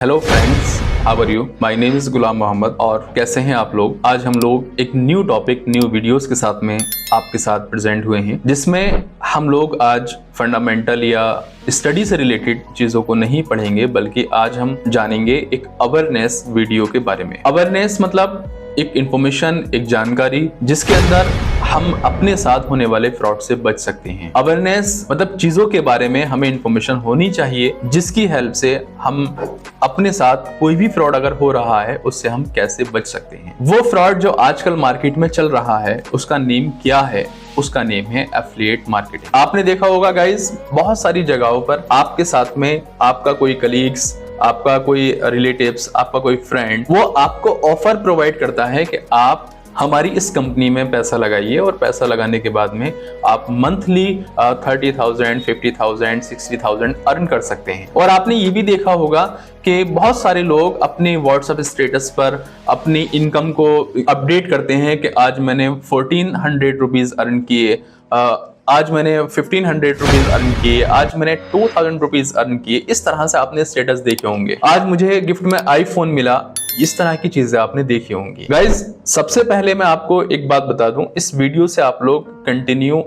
Hello friends, how are you? My name is Ghulam Mohammad. और कैसे हैं आप लोग? आज हम लोग एक न्यू टॉपिक, न्यू वीडियोस के साथ में आपके साथ प्रेजेंट हुए हैं, जिसमें हम लोग आज फंडामेंटल या स्टडी से रिलेटेड चीजों को नहीं पढ़ेंगे, बल्कि आज हम जानेंगे एक अवेयरनेस वीडियो के बारे में। अवेयरनेस मतलब एक इंफॉर्मेशन, एक जानकारी जिसके अंदर हम अपने साथ होने वाले फ्रॉड से बच सकते हैं। अवेयरनेस मतलब चीजों के बारे में हमें इंफॉर्मेशन होनी चाहिए, जिसकी हेल्प से हम अपने साथ कोई भी फ्रॉड अगर हो रहा है उससे हम कैसे बच सकते हैं। वो फ्रॉड जो आजकल मार्केट में चल रहा है उसका नेम क्या है? उसका नेम है एफिलिएट मार्केटिंग। आपने देखा होगा गाइस, बहुत सारी जगहों पर आपके साथ में आपका कोई कलीग्स, आपका कोई रिलेटिव्स, आपका कोई फ्रेंड, वो आपको ऑफर प्रोवाइड करता है कि आप हमारी इस कंपनी में पैसा लगाइए, और पैसा लगाने के बाद में आप मंथली 30,000, 50,000, 60,000 अर्न कर सकते हैं। और आपने ये भी देखा होगा कि बहुत सारे लोग अपने व्हाट्सएप स्टेटस पर अपनी इनकम को अपडेट करते हैं कि आज मैंने 1400 रुपीज अर्न किए, आज मैंने 1500 रुपीज अर्न किए, आज मैंने 2000 रुपीज अर्न किए। इस तरह से आपने स्टेटस देखे होंगे। आज मुझे गिफ्ट में आईफोन मिला, इस तरह की चीजें आपने देखी होंगी। गाइज, सबसे पहले मैं आपको एक बात बता दूं, इस वीडियो से आप लोग कंटिन्यू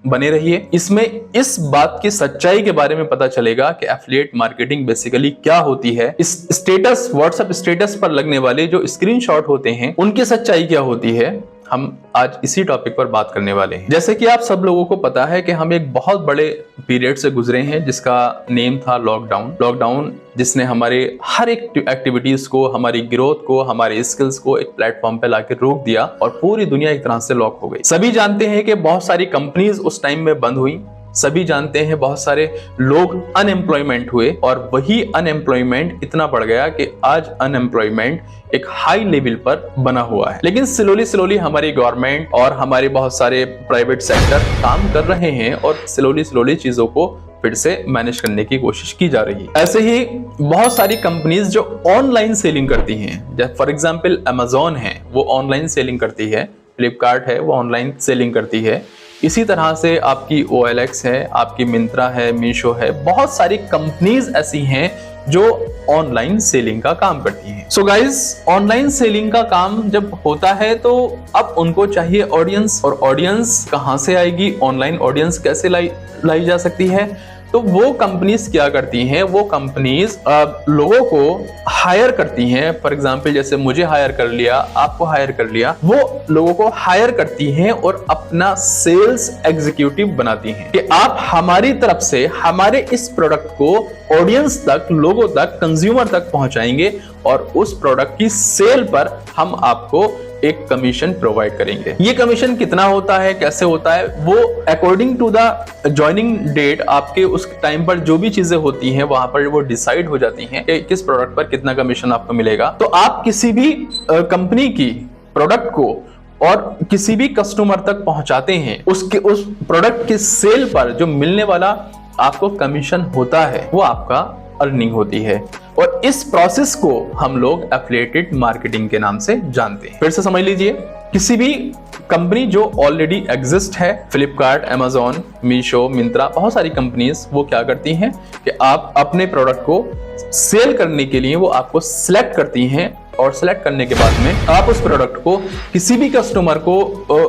बने रहिए। इसमें इस बात की सच्चाई के बारे में पता चलेगा कि एफिलिएट मार्केटिंग बेसिकली क्या होती है। इस स्टेटस, व्हाट्सएप स्टेटस पर लगने वाले जो स्क्रीनशॉट होते हैं, उनकी सच्चाई क्या होती है, हम आज इसी टॉपिक पर बात करने वाले हैं। जैसे कि आप सब लोगों को पता है कि हम एक बहुत बड़े पीरियड से गुजरे हैं, जिसका नेम था लॉकडाउन, जिसने हमारे हर एक एक्टिविटीज को, हमारी ग्रोथ को, हमारे स्किल्स को एक प्लेटफॉर्म पे लाके रोक दिया और पूरी दुनिया एक तरह से लॉक हो गई। सभी जानते हैं कि बहुत सारी कंपनीज उस टाइम में बंद हुई। सभी जानते हैं बहुत सारे लोग अनएम्प्लॉयमेंट हुए, और वही अनएम्प्लॉयमेंट इतना बढ़ गया कि आज अनएम्प्लॉयमेंट एक हाई लेवल पर बना हुआ है। लेकिन स्लोली हमारी गवर्नमेंट और हमारे बहुत सारे प्राइवेट सेक्टर काम कर रहे हैं, और स्लोली चीजों को फिर से मैनेज करने की कोशिश की जा रही है। ऐसे ही बहुत सारी कंपनीज जो ऑनलाइन सेलिंग करती हैं, फॉर एग्जांपल अमेजॉन है, वो ऑनलाइन सेलिंग करती है। फ्लिपकार्ट है, वो ऑनलाइन सेलिंग करती है। इसी तरह से आपकी OLX है, आपकी मिंत्रा है, मीशो है, बहुत सारी कंपनीज ऐसी हैं जो ऑनलाइन सेलिंग का काम करती हैं। सो गाइज, ऑनलाइन सेलिंग का काम जब होता है तो अब उनको चाहिए ऑडियंस, और ऑडियंस कहां से आएगी, ऑनलाइन ऑडियंस कैसे लाई जा सकती है? तो वो कंपनीज क्या करती हैं, वो कंपनीज लोगों को हायर करती हैं। फॉर एग्जांपल, जैसे मुझे हायर कर लिया, आपको हायर कर लिया, वो लोगों को हायर करती हैं और अपना सेल्स एग्जीक्यूटिव बनाती हैं कि आप हमारी तरफ से हमारे इस प्रोडक्ट को ऑडियंस तक, लोगों तक, कंज्यूमर तक पहुंचाएंगे, और उस प्रोडक्ट की सेल पर हम आपको एक कमीशन प्रोवाइड करेंगे। ये कमीशन कितना होता है, कैसे होता है, वो according to the joining date, आपके उस टाइम पर जो भी चीजें होती हैं वहां पर वो डिसाइड हो जाती हैं कि किस प्रोडक्ट पर कितना कमीशन आपको मिलेगा। तो आप किसी भी कंपनी की प्रोडक्ट को और किसी भी कस्टमर तक पहुंचाते हैं, उसके उस प्रोडक्ट के सेल पर जो मिलने वाला आपको कमीशन होता है, वो आपका अर्निंग होती है। और इस प्रोसेस को हम लोग एफिलिएटेड मार्केटिंग के नाम से जानते हैं। फिर से समझ लीजिए, किसी भी कंपनी जो ऑलरेडी एग्जिस्ट है, फ्लिपकार्ट, अमेजॉन, मीशो, मिंत्रा, बहुत सारी कंपनीज, वो क्या करती हैं कि आप अपने प्रोडक्ट को सेल करने के लिए वो आपको सिलेक्ट करती हैं, और सिलेक्ट करने के बाद में आप उस प्रोडक्ट को किसी भी कस्टमर को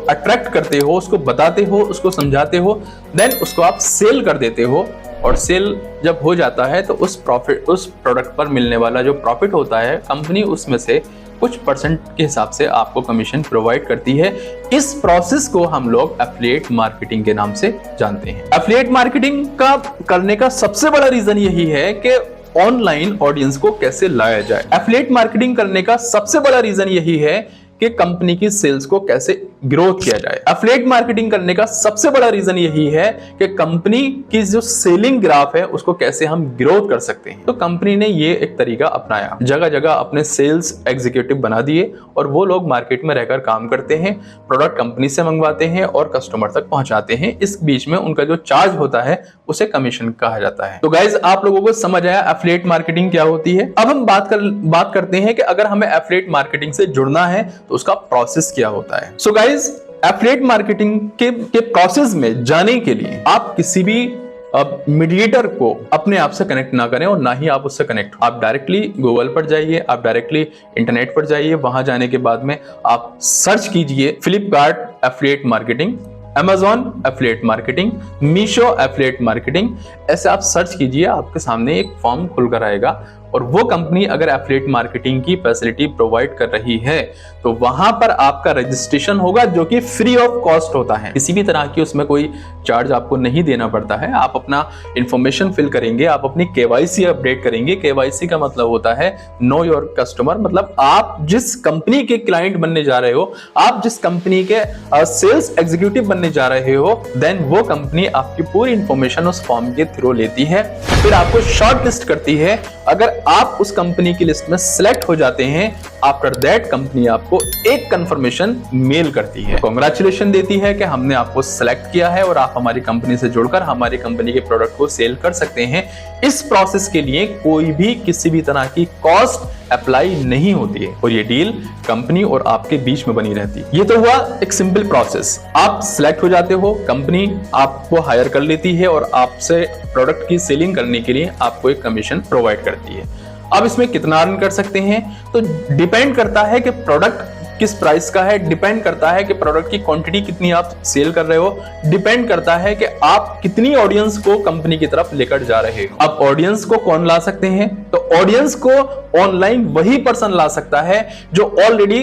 अट्रैक्ट करते हो, उसको बताते हो, उसको समझाते हो, देन उसको आप सेल कर देते हो। और सेल जब हो जाता है तो उस प्रोडक्ट पर मिलने वाला जो प्रॉफिट होता है, कंपनी उसमें से कुछ परसेंट के हिसाब से आपको कमीशन प्रोवाइड करती है। इस प्रोसेस को हम लोग एफिलिएट मार्केटिंग के नाम से जानते हैं। एफिलिएट मार्केटिंग का करने का सबसे बड़ा रीजन यही है कि ऑनलाइन ऑडियंस को कैसे लाया जाए। एफिलिएट मार्केटिंग करने का सबसे बड़ा रीजन यही है कि कंपनी की सेल्स को कैसे ग्रोथ किया जाए। एफिलिएट मार्केटिंग करने का सबसे बड़ा रीजन यही है कि कंपनी की जो सेलिंग ग्राफ है उसको कैसे हम ग्रोथ कर सकते हैं। तो कंपनी ने ये एक तरीका अपनाया, जगह जगह अपने सेल्स एग्जीक्यूटिव बना दिए, और वो लोग मार्केट में रहकर काम करते हैं, प्रोडक्ट कंपनी से मंगवाते हैं और कस्टमर तक पहुंचाते हैं। इस बीच में उनका जो चार्ज होता है उसे कमीशन कहा जाता है। तो गाइज, आप लोगों को समझ आया एफिलिएट मार्केटिंग क्या होती है। अब हम बात करते हैं कि अगर हमें एफिलिएट मार्केटिंग से जुड़ना है तो उसका प्रोसेस क्या होता है। सो गाइज, एफिलिएट मार्केटिंग के प्रोसेस में जाने के लिए आप किसी भी अब मीडिएटर को अपने आप से कनेक्ट ना करें और ना ही आप उससे कनेक्ट हो। आप डायरेक्टली गूगल पर जाइए, आप डायरेक्टली इंटरनेट पर जाइए, वहां जाने के बाद में आप सर्च कीजिए Flipkart affiliate marketing, Amazon affiliate marketing, Meesho affiliate marketing, ऐसे आप सर्च कीजिए, आपके सामने एक फॉर्म खुलकर आएगा। और वो कंपनी अगर एफिलिएट मार्केटिंग की फैसिलिटी प्रोवाइड कर रही है तो वहां पर आपका रजिस्ट्रेशन होगा, जो कि फ्री ऑफ कॉस्ट होता है। किसी भी तरह की उसमें कोई चार्ज आपको नहीं देना पड़ता है। आप अपना इंफॉर्मेशन फिल करेंगे, आप अपनी केवाईसी अपडेट करेंगे। केवाईसी का मतलब होता है नो योर कस्टमर, मतलब आप जिस कंपनी के क्लाइंट बनने जा रहे हो, आप जिस कंपनी के सेल्स एग्जीक्यूटिव बनने जा रहे हो, देन वो कंपनी आपकी पूरी इंफॉर्मेशन उस फॉर्म के थ्रू लेती है, फिर आपको शॉर्ट लिस्ट करती है। अगर आप उस कंपनी की लिस्ट में सिलेक्ट हो जाते हैं, आफ्टर दैट कंपनी आपको एक कंफर्मेशन मेल करती है, कांग्रेचुलेशन देती है कि हमने आपको सिलेक्ट किया है और आप हमारी कंपनी से जुड़कर हमारी कंपनी के प्रोडक्ट को सेल कर सकते हैं। इस प्रोसेस के लिए कोई भी किसी भी तरह की कॉस्ट अप्लाई नहीं होती है और ये डील कंपनी और आपके बीच में बनी रहती है। ये तो हुआ एक सिंपल प्रोसेस। आप सिलेक्ट हो जाते हो, कंपनी आपको हायर कर लेती है और आपसे प्रोडक्ट की सेलिंग करने के लिए आपको एक कमीशन प्रोवाइड करती है। अब इसमें कितना अर्न कर सकते हैं तो डिपेंड करता है कि प्रोडक्ट किस प्राइस का है, डिपेंड करता है कि प्रोडक्ट की क्वांटिटी कितनी आप सेल कर रहे हो, डिपेंड करता है कि आप कितनी ऑडियंस को कंपनी की तरफ लेकर जा रहे हो। अब ऑडियंस को कौन ला सकते हैं, तो ऑडियंस को ऑनलाइन वही पर्सन ला सकता है जो ऑलरेडी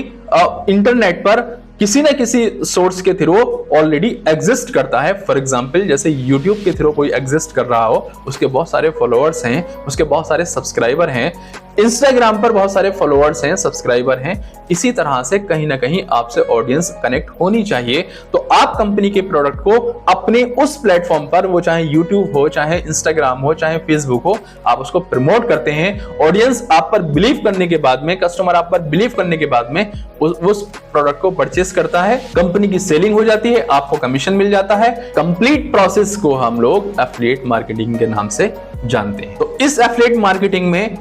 इंटरनेट पर किसी ना किसी सोर्स के थ्रू ऑलरेडी एग्जिस्ट करता है। फॉर एग्जांपल जैसे यूट्यूब के थ्रू कोई एग्जिस्ट कर रहा हो, उसके बहुत सारे फॉलोअर्स हैं, उसके बहुत सारे सब्सक्राइबर हैं, इंस्टाग्राम पर बहुत सारे फॉलोअर्स हैं, सब्सक्राइबर हैं। इसी तरह से कहीं ना कहीं आपसे ऑडियंस कनेक्ट होनी चाहिए। तो आप कंपनी के प्रोडक्ट को अपने उस प्लेटफॉर्म पर, वो चाहे यूट्यूब हो, चाहे इंस्टाग्राम हो, चाहे फेसबुक हो, आप उसको प्रमोट करते हैं। ऑडियंस आप पर बिलीव करने के बाद में, कस्टमर आप पर बिलीव करने के बाद में उस प्रोडक्ट को परचेस करता है, कंपनी की सेलिंग हो जाती है, आपको कमीशन मिल जाता है। कंप्लीट प्रोसेस को हम लोग एफिलिएट मार्केटिंग के नाम से जानते हैं। तो इस एफिलिएट मार्केटिंग में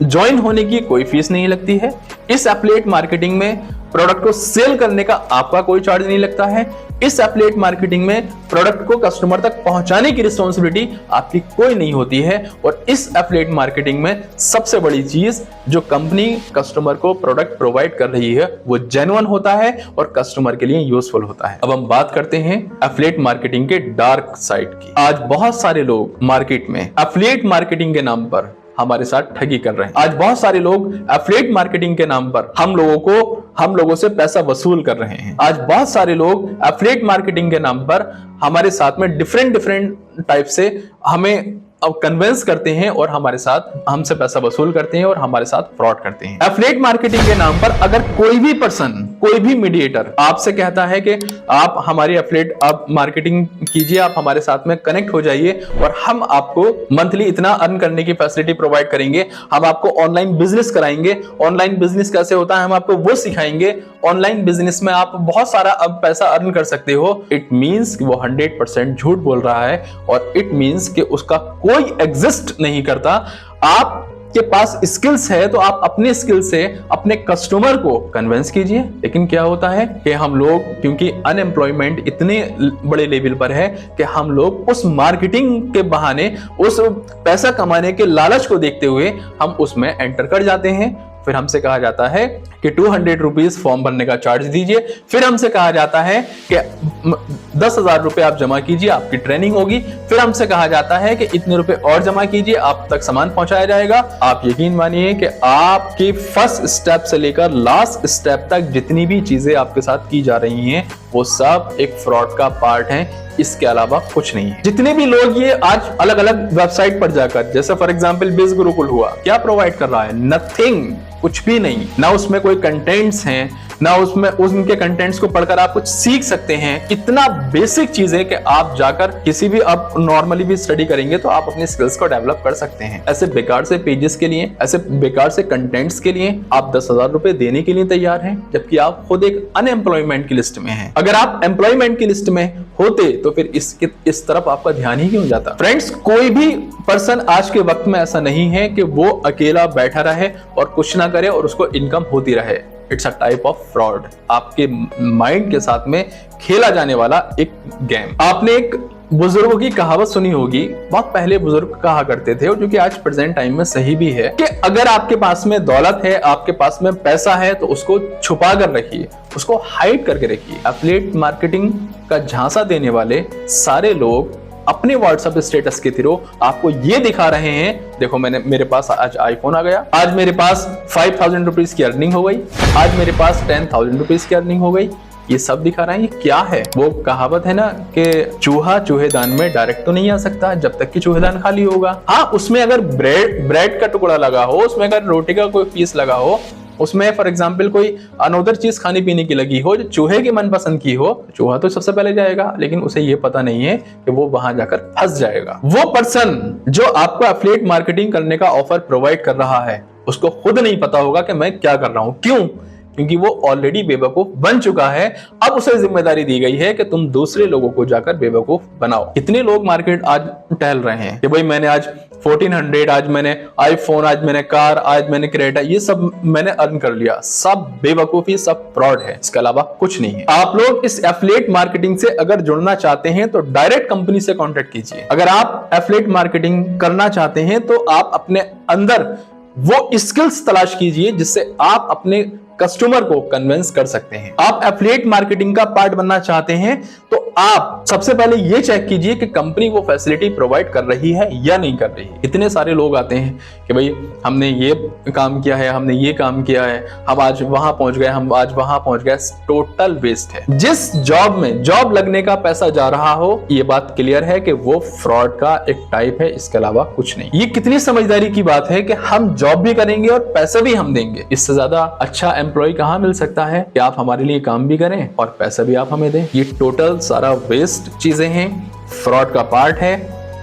ज्वाइन होने की कोई फीस नहीं लगती है। इस एफिलिएट मार्केटिंग में प्रोडक्ट को सेल करने का आपका कोई चार्ज नहीं लगता है। इस एफिलिएट मार्केटिंग में प्रोडक्ट को कस्टमर तक पहुंचाने की रिस्पांसिबिलिटी आपकी कोई नहीं होती है। और इस एफिलिएट मार्केटिंग में सबसे बड़ी चीज, जो कंपनी कस्टमर को प्रोडक्ट प्रोवाइड कर रही है वो जेन्युइन होता है और कस्टमर के लिए यूजफुल होता है। अब हम बात करते हैं एफिलिएट मार्केटिंग के डार्क साइड की। आज बहुत सारे लोग मार्केट में एफिलिएट मार्केटिंग के नाम पर हमारे साथ ठगी कर रहे हैं। आज बहुत सारे लोग एफिलिएट मार्केटिंग के नाम पर हम लोगों से पैसा वसूल कर रहे हैं। आज बहुत सारे लोग एफिलिएट मार्केटिंग के नाम पर हमारे साथ में डिफरेंट टाइप से हमें अब कन्विंस करते हैं और हमसे पैसा वसूल करते हैं और हमारे साथ फ्रॉड करते हैं। एफिलिएट मार्केटिंग के नाम पर अगर कोई भी पर्सन, कोई भी मीडिएटर आपसे कहता है कि आप हमारी एफिलिएट आप मार्केटिंग कीजिए, आप हमारे साथ में कनेक्ट हो जाइए और हम आपको मंथली इतना अर्न करने की फैसिलिटी प्रोवाइड करेंगे, हम आपको ऑनलाइन बिजनेस कराएंगे, ऑनलाइन बिजनेस कैसे होता है हम आपको वो सिखाएंगे, ऑनलाइन बिजनेस में आप बहुत सारा अब पैसा अर्न कर सकते हो। इट मींस कि वो 100% झूठ बोल रहा है और इट मींस कि उसका कोई एग्जिस्ट नहीं करता। आपके पास स्किल्स है तो आप अपने स्किल से अपने कस्टमर को कन्विंस कीजिए। लेकिन क्या होता है कि हम लोग, क्योंकि अनएम्प्लॉयमेंट इतने बड़े लेवल पर है कि हम लोग उस मार्केटिंग के बहाने, उस पैसा कमाने के लालच को देखते हुए हम उसमें एंटर कर जाते हैं। फिर हमसे कहा जाता है कि 200 रुपीज फॉर्म भरने का चार्ज दीजिए। फिर हमसे कहा जाता है कि 10,000 रुपए आप जमा कीजिए, आपकी ट्रेनिंग होगी। फिर हमसे कहा जाता है कि इतने रुपए और जमा कीजिए, आप तक सामान पहुंचाया जाएगा। आप यकीन मानिए कि आपकी फर्स्ट स्टेप से लेकर लास्ट स्टेप तक जितनी भी चीजें आपके साथ की जा रही हैं वो सब एक फ्रॉड का पार्ट है, इसके अलावा कुछ नहीं है। जितने भी लोग ये आज अलग अलग वेबसाइट पर जाकर, जैसे फॉर एग्जांपल बिज गुरुकुल हुआ, क्या प्रोवाइड कर रहा है? नथिंग, कुछ भी नहीं। ना उसमें कोई कंटेंट्स हैं, ना उसमें उनके कंटेंट्स को पढ़कर आप कुछ सीख सकते हैं। इतना बेसिक चीज है कि आप जाकर किसी भी, आप नॉर्मली भी स्टडी करेंगे तो आप अपने स्किल्स को डेवलप कर सकते हैं। ऐसे बेकार से पेजेस के लिए, ऐसे बेकार से कंटेंट्स के लिए आप 10,000 रुपए देने के लिए तैयार हैं, जबकि आप खुद एक अनएम्प्लॉयमेंट की लिस्ट में हैं। अगर आप एम्प्लॉयमेंट की लिस्ट में होते तो फिर इस तरफ आपका ध्यान ही क्यों जाता? फ्रेंड्स, कोई भी पर्सन आज के वक्त में ऐसा नहीं है कि वो अकेला बैठा रहे और कुछ ना करे और उसको इनकम होती रहे। It's a type of fraud, आपके माइंड के साथ में खेला जाने वाला एक गेम। आपने एक बुजुर्गों की कहावत सुनी होगी, बहुत पहले बुजुर्ग कहा करते थे और जो कि आज प्रेजेंट टाइम में सही भी है कि अगर आपके पास में दौलत है, आपके पास में पैसा है, तो उसको छुपा कर रखिए, उसको हाइड करके रखिए। एफिलिएट मार्केटिंग का झांसा देने वाले सारे लोग अपने व्हाट्सएप स्टेटस के थ्रू आपको ये दिखा रहे हैं, देखो मेरे पास आज आईफोन आ गया, आज मेरे पास 5000 रुपीज की अर्निंग हो गई, आज मेरे पास 10,000 रुपीज की अर्निंग हो गई। ये सब दिखा रहे हैं। ये क्या है? वो कहावत है ना कि चूहा चूहेदान में डायरेक्ट तो नहीं आ सकता जब तक कि चूहेदान खाली होगा। हाँ, उसमें अगर ब्रेड का टुकड़ा लगा हो, उसमें अगर रोटी का कोई पीस लगा हो, उसमें फॉर एग्जाम्पल कोई अनोदर चीज खाने पीने की लगी हो जो चूहे की मनपसंद की हो, चूहा तो सबसे पहले जाएगा, लेकिन उसे ये पता नहीं है कि वो वहां जाकर फंस जाएगा। वो पर्सन जो आपको एफिलिएट मार्केटिंग करने का ऑफर प्रोवाइड कर रहा है, उसको खुद नहीं पता होगा कि मैं क्या कर रहा हूं। क्यों? क्योंकि वो ऑलरेडी बेवकूफ बन चुका है। अब उसे जिम्मेदारी दी गई है कि तुम दूसरे लोगों को जाकर बेवकूफ बनाओ। कितने लोग मार्केट आज टहल रहे हैं कि भाई मैंने आज 1400, आज मैंने आईफोन, आज मैंने कार, आज मैंने क्रेटा, ये सब मैंने अर्न कर लिया। सब बेवकूफी, सब फ्रॉड है, इसके अलावा कुछ नहीं है। आप लोग इस एफिलिएट मार्केटिंग से अगर जुड़ना चाहते हैं तो डायरेक्ट कंपनी से कॉन्टेक्ट कीजिए। अगर आप एफिलिएट मार्केटिंग करना चाहते हैं तो आप अपने अंदर वो स्किल्स तलाश कीजिए जिससे आप अपने कस्टमर को कन्विंस कर सकते हैं। आप एफिलिएट मार्केटिंग का पार्ट बनना चाहते हैं तो आप सबसे पहले ये चेक कीजिए कि कंपनी वो फैसिलिटी प्रोवाइड कर रही है या नहीं कर रही है। इतने सारे लोग आते हैं कि भाई हमने ये काम किया है, हमने ये काम किया है, हम आज वहां पहुंच गए, हम आज वहां पहुंच गए। टोटल वेस्ट है। जिस जॉब में जॉब लगने का पैसा जा रहा हो, ये बात क्लियर है कि वो फ्रॉड का एक टाइप है, इसके अलावा कुछ नहीं। ये कितनी समझदारी की बात है कि हम जॉब भी करेंगे और पैसा भी हम देंगे। इससे ज्यादा अच्छा एम्प्लॉय कहां मिल सकता है कि आप हमारे लिए काम भी करें और पैसा भी आप हमें दें। ये टोटल सारा वेस्ट चीजें हैं, फ्रॉड का पार्ट है।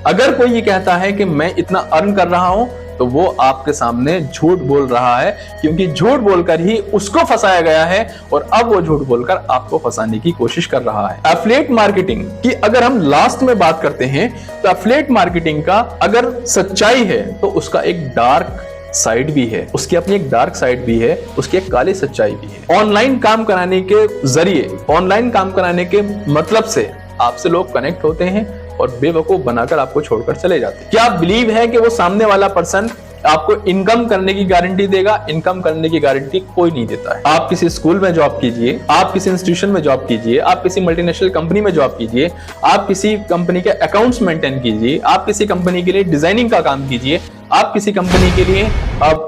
अगर कोई ये कहता है कि मैं इतना अर्न कर रहा हूं तो वो आपके सामने झूठ बोल रहा है, क्योंकि झूठ बोलकर ही उसको फंसाया गया है और अब वो झूठ बोलकर आपको फंसाने की कोशिश कर रहा है। एफिलिएट मार्केटिंग की अगर हम लास्ट में बात करते हैं तो एफिलिएट मार्केटिंग का अगर सच्चाई है तो उसका एक डार्क साइड भी है, उसकी अपनी एक डार्क साइड भी है, उसकी एक काली सच्चाई भी है। ऑनलाइन काम कराने के जरिए, ऑनलाइन काम कराने के मतलब से आपसे लोग कनेक्ट होते हैं और बेवकूफ बनाकर आपको छोड़कर चले जाते हैं। क्या आप बिलीव है कि वो सामने वाला पर्सन आपको इनकम करने की गारंटी देगा? इनकम करने की गारंटी कोई नहीं देता है। आप किसी स्कूल में जॉब कीजिए, आप किसी इंस्टीट्यूशन में जॉब कीजिए, आप किसी मल्टीनेशनल कंपनी में जॉब कीजिए, आप किसी कंपनी के अकाउंट्स मेंटेन कीजिए, आप किसी कंपनी के लिए डिजाइनिंग का काम कीजिए, आप किसी कंपनी के लिए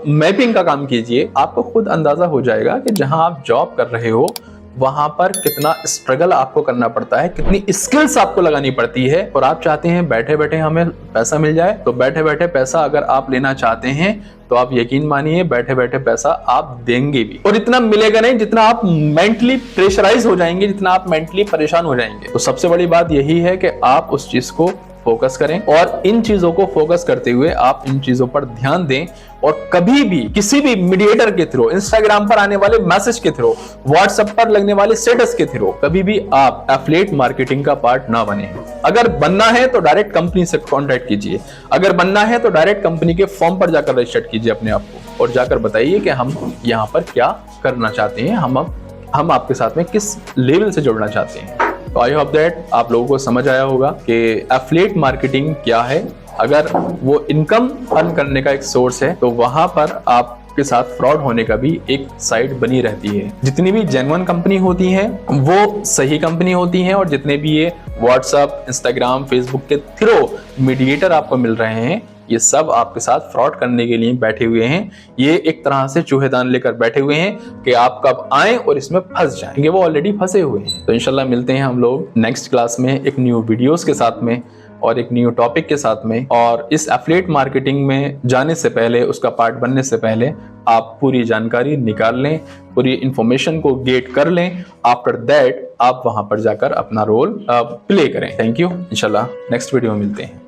मैपिंग का काम कीजिए, आपको खुद अंदाजा हो जाएगा कि जहां आप जॉब कर रहे हो वहां पर कितना स्ट्रगल आपको करना पड़ता है, कितनी स्किल्स आपको लगानी पड़ती है। और आप चाहते हैं बैठे बैठे हमें पैसा मिल जाए, तो बैठे बैठे पैसा अगर आप लेना चाहते हैं तो आप यकीन मानिए बैठे बैठे पैसा आप देंगे भी, और इतना मिलेगा नहीं जितना आप मेंटली प्रेशराइज हो जाएंगे, जितना आप मेंटली परेशान हो जाएंगे। तो सबसे बड़ी बात यही है कि आप उस चीज को फोकस करें और इन चीजों को फोकस करते हुए आप इन चीजों पर ध्यान दें। और कभी भी किसी भी मीडिएटर के थ्रू, इंस्टाग्राम पर आने वाले मैसेज के थ्रू, व्हाट्सएप पर लगने वाले स्टेटस के थ्रू कभी भी आप एफिलिएट मार्केटिंग का पार्ट ना बने। अगर बनना है तो डायरेक्ट कंपनी से कांटेक्ट कीजिए, अगर बनना है तो डायरेक्ट कंपनी के फॉर्म पर जाकर रजिस्टर कीजिए अपने आप को और जाकर बताइए कि हम यहाँ पर क्या करना चाहते हैं, हम आपके साथ में किस लेवल से जुड़ना चाहते हैं। तो आई होप दैट आप लोगों को समझ आया होगा कि एफिलिएट मार्केटिंग क्या है। अगर वो इनकम अर्न करने का एक सोर्स है तो वहां पर आपके साथ फ्रॉड होने का भी एक साइड बनी रहती है। जितनी भी जेन्युइन कंपनी होती हैं वो सही कंपनी होती हैं, और जितने भी ये व्हाट्सएप, इंस्टाग्राम, फेसबुक के थ्रू मीडिएटर आपको मिल रहे हैं, ये सब आपके साथ फ्रॉड करने के लिए बैठे हुए हैं। ये एक तरह से चूहेदान लेकर बैठे हुए हैं कि आप कब आएं और इसमें फंस जाएंगे। वो ऑलरेडी फंसे हुए हैं। तो इंशाल्लाह मिलते हैं हम लोग नेक्स्ट क्लास में एक न्यू वीडियोस के साथ में और एक न्यू टॉपिक के साथ में। और इस एफिलिएट मार्केटिंग में जाने से पहले, उसका पार्ट बनने से पहले आप पूरी जानकारी निकाल लें, पूरी इंफॉर्मेशन को गेट कर लें। आफ्टर दैट आप वहां पर जाकर अपना रोल प्ले करें। Thank you. इंशाल्लाह नेक्स्ट वीडियो में मिलते हैं।